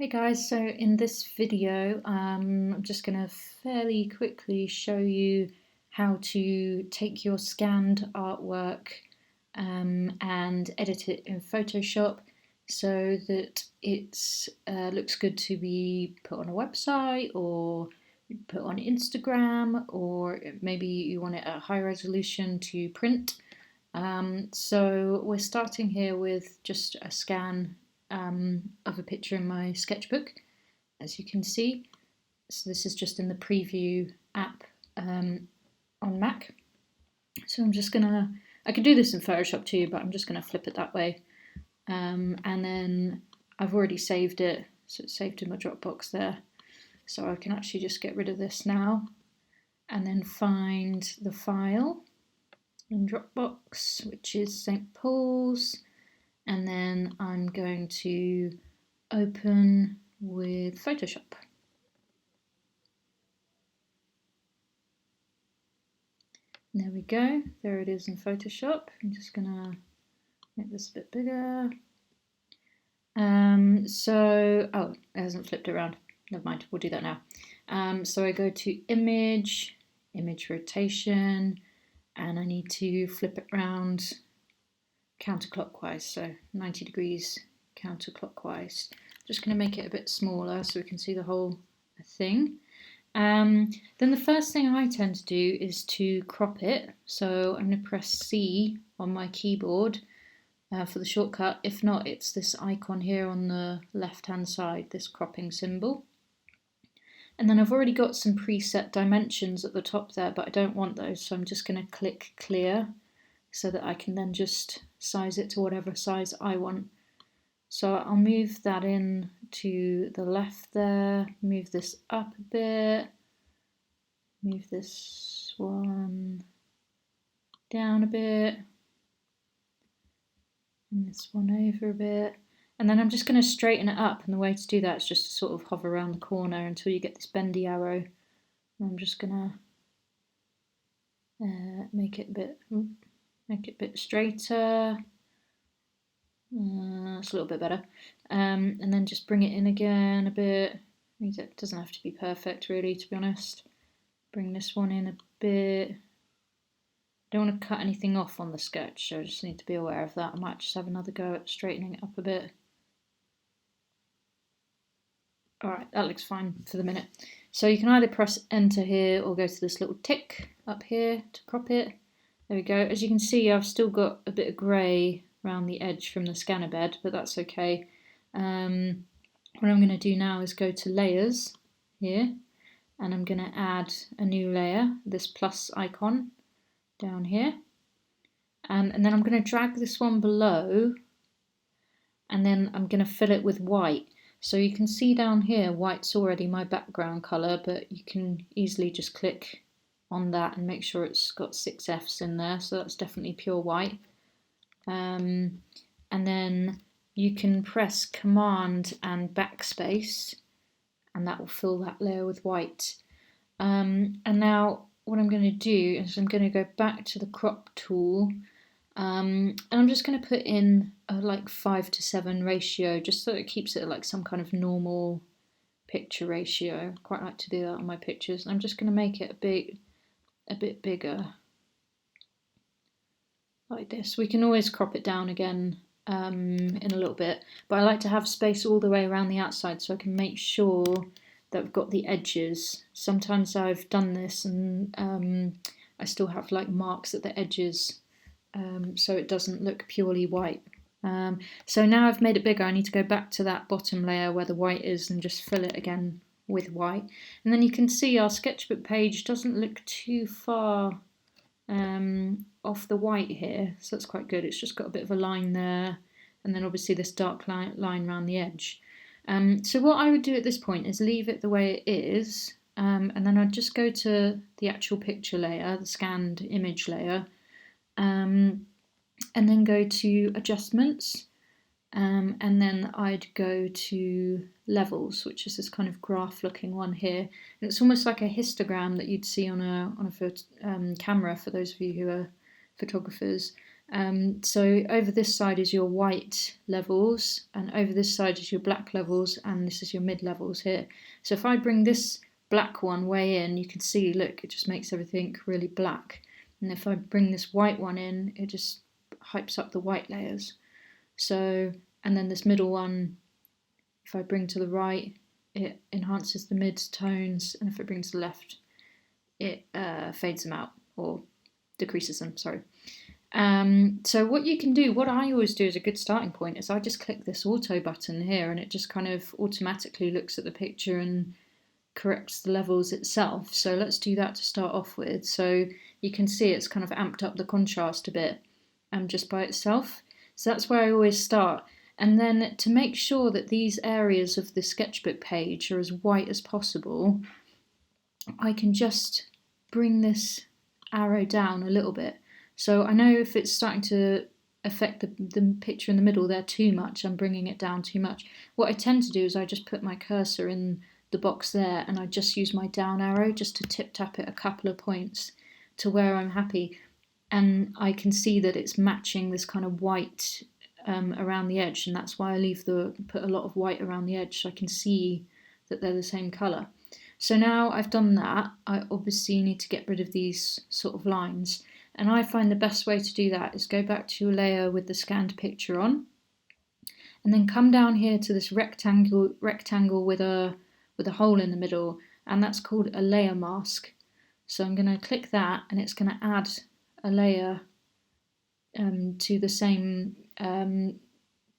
Hey guys, so in this video I'm just going to fairly quickly show you how to take your scanned artwork and edit it in Photoshop so that it looks good to be put on a website or put on Instagram, or maybe you want it at high resolution to print. So we're starting here with just a scan of a picture in my sketchbook, as you can see. So this is just in the preview app on Mac. So I'm just gonna, I can do this in Photoshop too, but I'm just gonna flip it that way. And then I've already saved it, so it's saved in my Dropbox there. So I can actually just get rid of this now and then find the file in Dropbox, which is St. Paul's. And then I'm going to open with Photoshop. There we go, there it is in Photoshop. I'm just gonna make this a bit bigger. Oh, it hasn't flipped around. Never mind, we'll do that now. So I go to image rotation, and I need to flip it around counterclockwise, so 90 degrees counterclockwise. Just going to make it a bit smaller so we can see the whole thing. Then the first thing I tend to do is to crop it, so I'm going to press C on my keyboard for the shortcut. If not, it's this icon here on the left hand side, this cropping symbol. And then I've already got some preset dimensions at the top there, but I don't want those, so I'm just going to click clear so that I can then just size it to whatever size I want. So I'll move that in to the left there, move this up a bit, move this one down a bit, and this one over a bit. And then I'm just going to straighten it up, and the way to do that is just to sort of hover around the corner until you get this bendy arrow. And I'm just going to make it a bit straighter. That's a little bit better. And then just bring it in again a bit. It doesn't have to be perfect, really, to be honest. Bring this one in a bit. Don't want to cut anything off on the sketch, so I just need to be aware of that. I might just have another go at straightening it up a bit. Alright, that looks fine for the minute. So you can either press enter here or go to this little tick up here to crop it. There we go. As you can see, I've still got a bit of grey around the edge from the scanner bed, but that's okay. What I'm going to do now is go to layers here, and I'm going to add a new layer, this plus icon down here. And then I'm going to drag this one below, and then I'm going to fill it with white. So you can see down here, white's already my background colour, but you can easily just click on that and make sure it's got 6 Fs in there, so that's definitely pure white. And then you can press Command and Backspace, and that will fill that layer with white. And now what I'm going to do is I'm going to go back to the crop tool, and I'm just going to put in a like 5:7 ratio, just so it keeps it like some kind of normal picture ratio. I quite like to do that on my pictures. I'm just going to make it a bit bigger, like this. We can always crop it down again in a little bit, but I like to have space all the way around the outside so I can make sure that I've got the edges. Sometimes I've done this and I still have like marks at the edges, so it doesn't look purely white. So now I've made it bigger, I need to go back to that bottom layer where the white is and just fill it again with white. And then you can see our sketchbook page doesn't look too far off the white here, so that's quite good. It's just got a bit of a line there, and then obviously this dark line around the edge. So what I would do at this point is leave it the way it is, and then I'd just go to the actual picture layer, the scanned image layer, and then go to adjustments, and then I'd go to levels, which is this kind of graph looking one here, and it's almost like a histogram that you'd see on a camera for those of you who are photographers. So over this side is your white levels, and over this side is your black levels, and this is your mid levels here. So if I bring this black one way in, you can see, look, it just makes everything really black. And if I bring this white one in, it just hypes up the white layers. So, and then this middle one, if I bring to the right, it enhances the mid tones, and if I bring to the left, it fades them out, or decreases them, sorry. So what you can do, what I always do as a good starting point, is I just click this auto button here, and it just kind of automatically looks at the picture and corrects the levels itself. So let's do that to start off with. So you can see it's kind of amped up the contrast a bit just by itself. So that's where I always start. And then to make sure that these areas of the sketchbook page are as white as possible, I can just bring this arrow down a little bit. So I know if it's starting to affect the picture in the middle there too much, I'm bringing it down too much. What I tend to do is I just put my cursor in the box there, and I just use my down arrow just to tap it a couple of points to where I'm happy. And I can see that it's matching this kind of white around the edge, and that's why I put a lot of white around the edge, so I can see that they're the same colour. So now I've done that, I obviously need to get rid of these sort of lines, and I find the best way to do that is go back to your layer with the scanned picture on, and then come down here to this rectangle with a hole in the middle, and that's called a layer mask. So I'm going to click that, and it's going to add a layer to the same,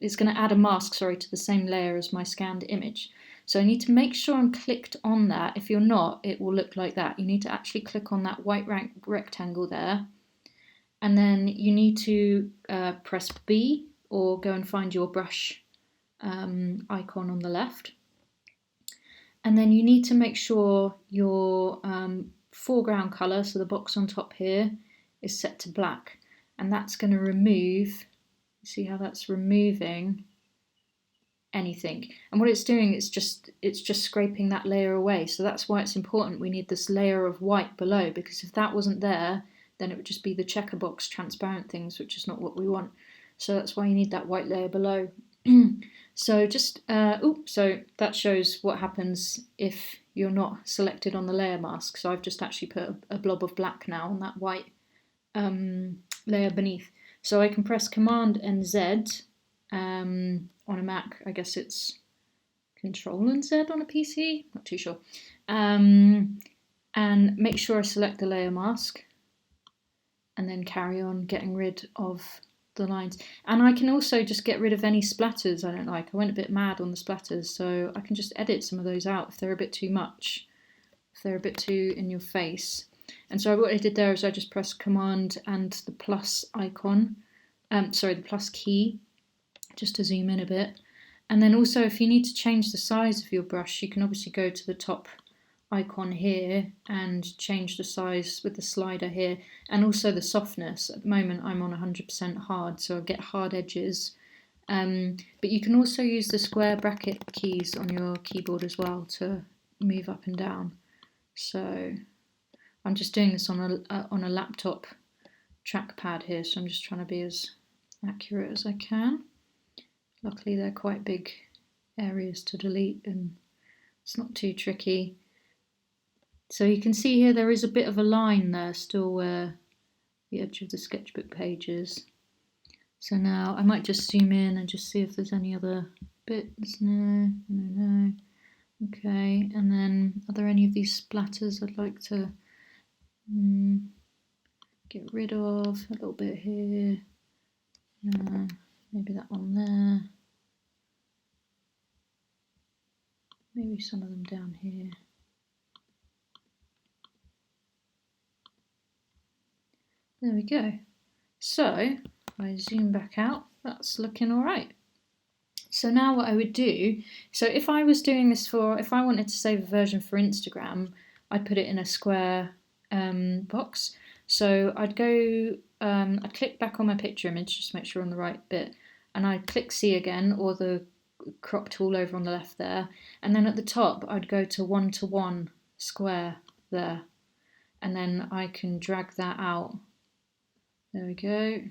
it's going to add a mask, to the same layer as my scanned image. So I need to make sure I'm clicked on that. If you're not, it will look like that. You need to actually click on that white rectangle there, and then you need to press B or go and find your brush icon on the left. And then you need to make sure your foreground colour, so the box on top here, is set to black. And that's going to remove, see how that's removing anything. And what it's doing is it's just scraping that layer away. So that's why it's important we need this layer of white below, because if that wasn't there, then it would just be the checker box transparent things, which is not what we want. So that's why you need that white layer below. So just, so that shows what happens if you're not selected on the layer mask. So I've just actually put a blob of black now on that white layer beneath. So I can press Command and Z on a Mac. I guess it's Control and Z on a PC, not too sure. And make sure I select the layer mask, and then carry on getting rid of the lines. And I can also just get rid of any splatters I don't like. I went a bit mad on the splatters, so I can just edit some of those out if they're a bit too much, if they're a bit too in your face. And so what I did there is I just pressed Command and the plus icon, the plus key, just to zoom in a bit. And then also, if you need to change the size of your brush, you can obviously go to the top icon here and change the size with the slider here, and also the softness. At the moment I'm on 100% hard, so I get hard edges. But you can also use the square bracket keys on your keyboard as well to move up and down. So I'm just doing this on a laptop trackpad here, so I'm just trying to be as accurate as I can. Luckily they're quite big areas to delete and it's not too tricky. So you can see here there is a bit of a line there still where the edge of the sketchbook page is. So now I might just zoom in and just see if there's any other bits. No. Okay, and then are there any of these splatters I'd like to get rid of? A little bit here. Maybe that one there. Maybe some of them down here. There we go. So if I zoom back out, that's looking all right. So now what I would do, so if I was doing this if I wanted to save a version for Instagram, I'd put it in a square box. So I'd go, I'd click back on my picture image, just to make sure I'm on the right bit, and I'd click C again, or the crop tool over on the left there, and then at the top I'd go to 1:1 square there, and then I can drag that out. There we go.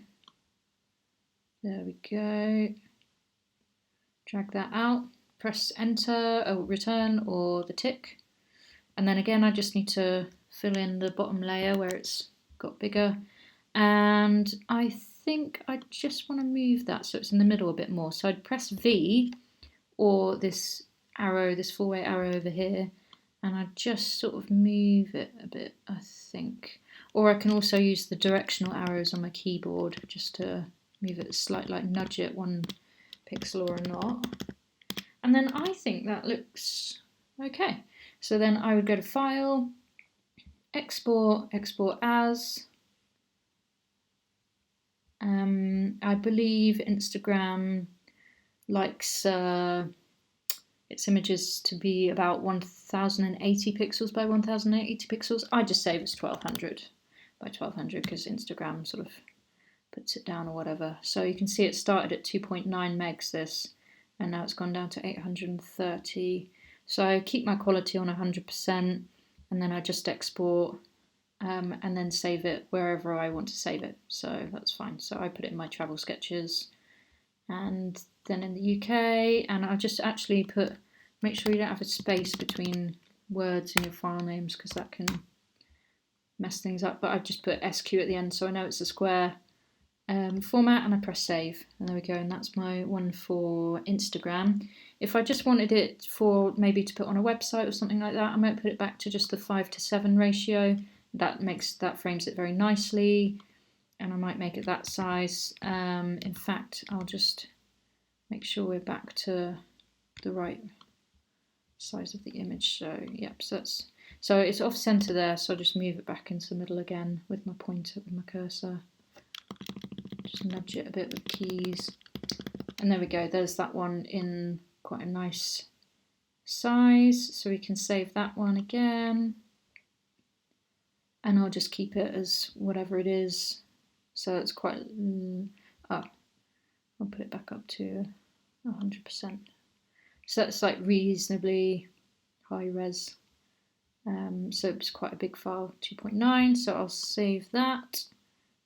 There we go. Drag that out, press enter or return or the tick. And then again, I just need to fill in the bottom layer where it's got bigger. And I think I just want to move that so it's in the middle a bit more. So I'd press V or this arrow, this four-way arrow over here, and I just sort of move it a bit, I think. Or I can also use the directional arrows on my keyboard just to move it slightly, like nudge it 1 pixel or not. And then I think that looks okay. So then I would go to File, Export, Export As. I believe Instagram likes its images to be about 1080 pixels by 1080 pixels. I just save as 1200 by 1200 because Instagram sort of puts it down or whatever. So you can see it started at 2.9 megs this, and now it's gone down to 830. So I keep my quality on 100%, and then I just export and then save it wherever I want to save it. So that's fine. So I put it in my travel sketches, and then in the UK, and I just actually make sure you don't have a space between words in your file names because that can mess things up. But I've just put SQ at the end so I know it's a square format, and I press save, and there we go, and that's my one for Instagram. If I just wanted it for maybe to put on a website or something like that, I might put it back to just the 5:7 ratio. That frames it very nicely, and I might make it that size. In fact, I'll just make sure we're back to the right size of the image. So yep, so it's off center there, so I'll just move it back into the middle again with my pointer, with my cursor. Just nudge it a bit with keys, and there we go. There's that one in quite a nice size, so we can save that one again, and I'll just keep it as whatever it is. So it's quite I'll put it back up to 100%. So that's like reasonably high res. So it's quite a big file, 2.9. So I'll save that.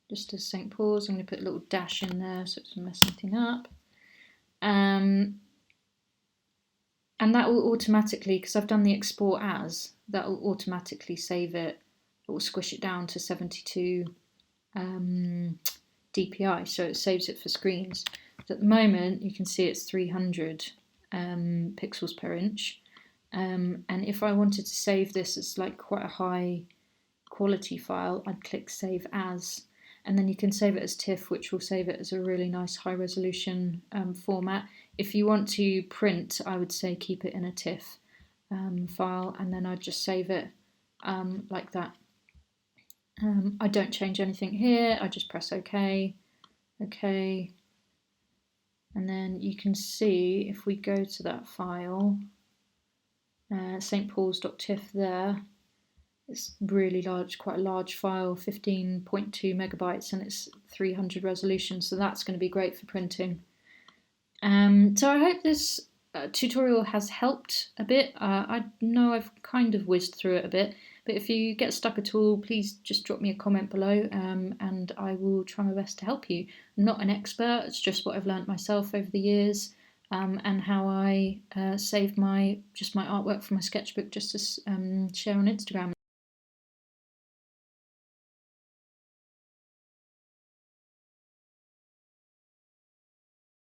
Just as St. Paul's, I'm going to put a little dash in there so it doesn't mess anything up. And that will automatically, because I've done the export as, that will automatically save it. It will squish it down to 72 DPI, so it saves it for screens. So at the moment, you can see it's 300 pixels per inch. And if I wanted to save this as like quite a high quality file, I'd click Save As. And then you can save it as TIFF, which will save it as a really nice high resolution format. If you want to print, I would say keep it in a TIFF file, and then I'd just save it like that. I don't change anything here, I just press OK, OK. And then you can see if we go to that file, stpaul's.tiff there, it's really large, quite a large file, 15.2 megabytes, and it's 300 resolution, so that's going to be great for printing. So I hope this tutorial has helped a bit. I know I've kind of whizzed through it a bit, but if you get stuck at all, please just drop me a comment below, and I will try my best to help you. I'm not an expert, it's just what I've learnt myself over the years, and how I save my artwork from my sketchbook just to share on Instagram.